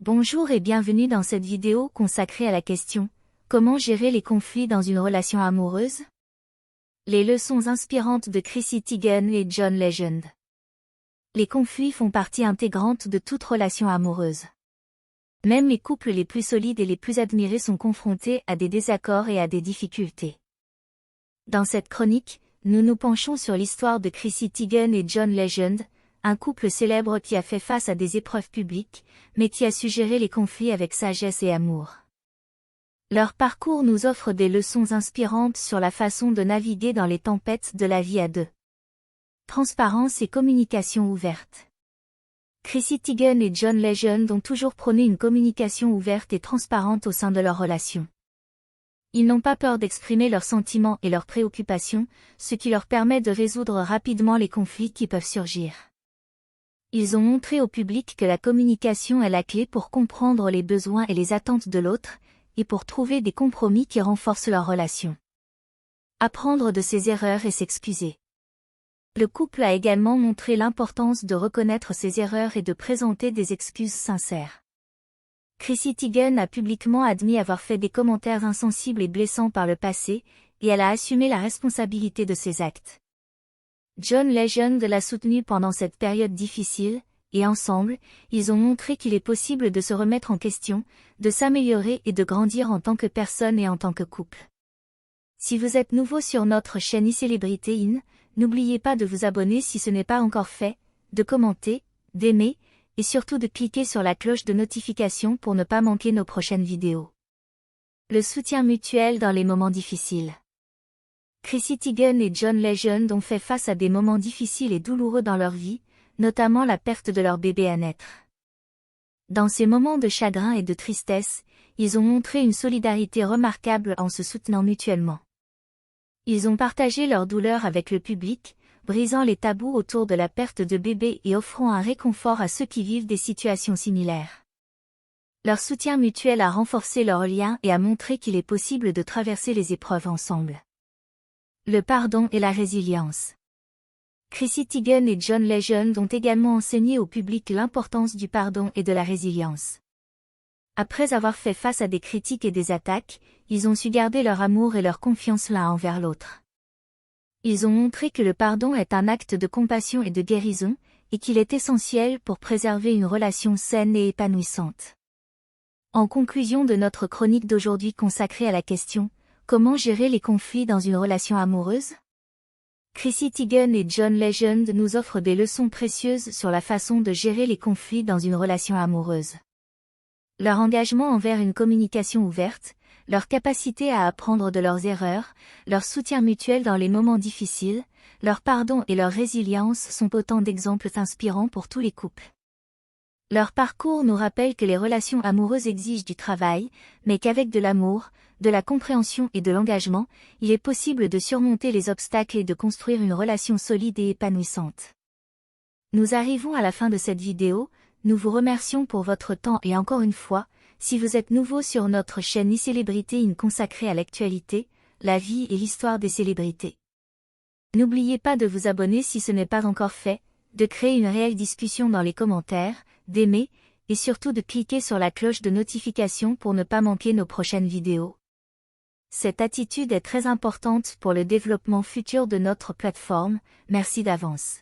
Bonjour et bienvenue dans cette vidéo consacrée à la question « Comment gérer les conflits dans une relation amoureuse ?» Les leçons inspirantes de Chrissy Teigen et John Legend. Les conflits font partie intégrante de toute relation amoureuse. Même les couples les plus solides et les plus admirés sont confrontés à des désaccords et à des difficultés. Dans cette chronique, nous nous penchons sur l'histoire de Chrissy Teigen et John Legend, un couple célèbre qui a fait face à des épreuves publiques, mais qui a su gérer les conflits avec sagesse et amour. Leur parcours nous offre des leçons inspirantes sur la façon de naviguer dans les tempêtes de la vie à deux. Transparence et communication ouverte. Chrissy Teigen et John Legend ont toujours prôné une communication ouverte et transparente au sein de leur relation. Ils n'ont pas peur d'exprimer leurs sentiments et leurs préoccupations, ce qui leur permet de résoudre rapidement les conflits qui peuvent surgir. Ils ont montré au public que la communication est la clé pour comprendre les besoins et les attentes de l'autre, et pour trouver des compromis qui renforcent leur relation. Apprendre de ses erreurs et s'excuser. Le couple a également montré l'importance de reconnaître ses erreurs et de présenter des excuses sincères. Chrissy Teigen a publiquement admis avoir fait des commentaires insensibles et blessants par le passé, et elle a assumé la responsabilité de ses actes. John Legend l'a soutenu pendant cette période difficile, et ensemble, ils ont montré qu'il est possible de se remettre en question, de s'améliorer et de grandir en tant que personne et en tant que couple. Si vous êtes nouveau sur notre chaîne iCélébrité In, n'oubliez pas de vous abonner si ce n'est pas encore fait, de commenter, d'aimer, et surtout de cliquer sur la cloche de notification pour ne pas manquer nos prochaines vidéos. Le soutien mutuel dans les moments difficiles. Chrissy Teigen et John Legend ont fait face à des moments difficiles et douloureux dans leur vie, notamment la perte de leur bébé à naître. Dans ces moments de chagrin et de tristesse, ils ont montré une solidarité remarquable en se soutenant mutuellement. Ils ont partagé leur douleur avec le public, brisant les tabous autour de la perte de bébé et offrant un réconfort à ceux qui vivent des situations similaires. Leur soutien mutuel a renforcé leur lien et a montré qu'il est possible de traverser les épreuves ensemble. Le pardon et la résilience. Chrissy Teigen et John Legend ont également enseigné au public l'importance du pardon et de la résilience. Après avoir fait face à des critiques et des attaques, ils ont su garder leur amour et leur confiance l'un envers l'autre. Ils ont montré que le pardon est un acte de compassion et de guérison, et qu'il est essentiel pour préserver une relation saine et épanouissante. En conclusion de notre chronique d'aujourd'hui consacrée à la question « Comment gérer les conflits dans une relation amoureuse ?» Chrissy Teigen et John Legend nous offrent des leçons précieuses sur la façon de gérer les conflits dans une relation amoureuse. Leur engagement envers une communication ouverte, leur capacité à apprendre de leurs erreurs, leur soutien mutuel dans les moments difficiles, leur pardon et leur résilience sont autant d'exemples inspirants pour tous les couples. Leur parcours nous rappelle que les relations amoureuses exigent du travail, mais qu'avec de l'amour, de la compréhension et de l'engagement, il est possible de surmonter les obstacles et de construire une relation solide et épanouissante. Nous arrivons à la fin de cette vidéo, nous vous remercions pour votre temps et encore une fois, si vous êtes nouveau sur notre chaîne iCélébrité In consacrée à l'actualité, la vie et l'histoire des célébrités. N'oubliez pas de vous abonner si ce n'est pas encore fait, de créer une réelle discussion dans les commentaires, d'aimer, et surtout de cliquer sur la cloche de notification pour ne pas manquer nos prochaines vidéos. Cette attitude est très importante pour le développement futur de notre plateforme, merci d'avance.